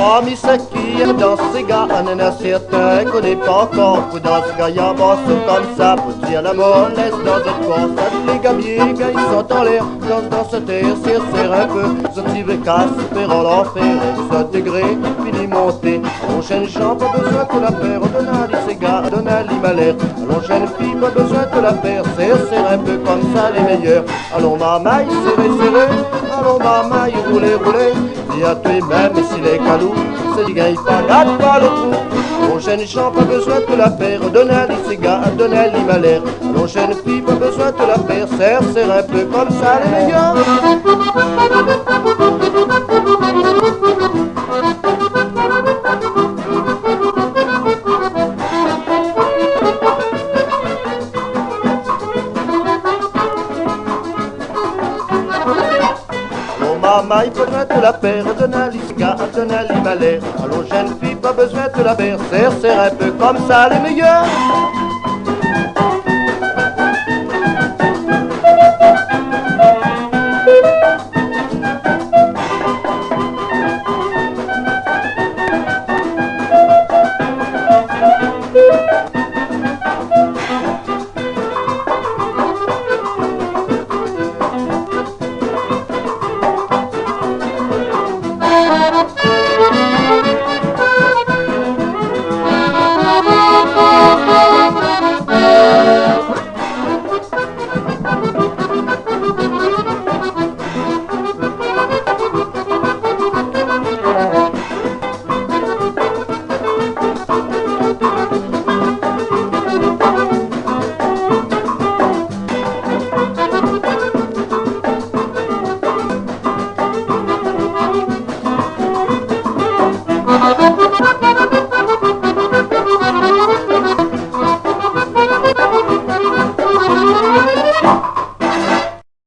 Oh, mi sacchi dans ces gars, un certain connaît pas encore. Dans ce gars, y'a bosse comme ça, pour dire la mollesse dans une course. Les gabiers, quand ils sont en l'air, dans ce terre, serre un peu. Ce petit bécasse, faire l'enfer, s'intégrer, puis les monter. L'enchaîne champ, pas besoin que la paire, donne à ces gars, donne à l'imalaire. L'enchaîne fille, pas besoin que la paire, serre un peu comme ça, les meilleurs. Allons, mamaille, serré, allons, mamaille, roulez. Dis à toi-même, et si les calous, c'est du gars, il gâte pas le trou. L'enchaîne champ, pas besoin que la paire, donne à ces gars, donne à l'imalaire. L'enchaîne fille, pas besoin que la paire, serre un peu comme ça, les meilleurs. Maman, pas besoin de la paire, donne à l'isca, donne à l'imalaire. Allons, jeune fille, pas besoin de la paire, serre un peu comme ça, les meilleurs.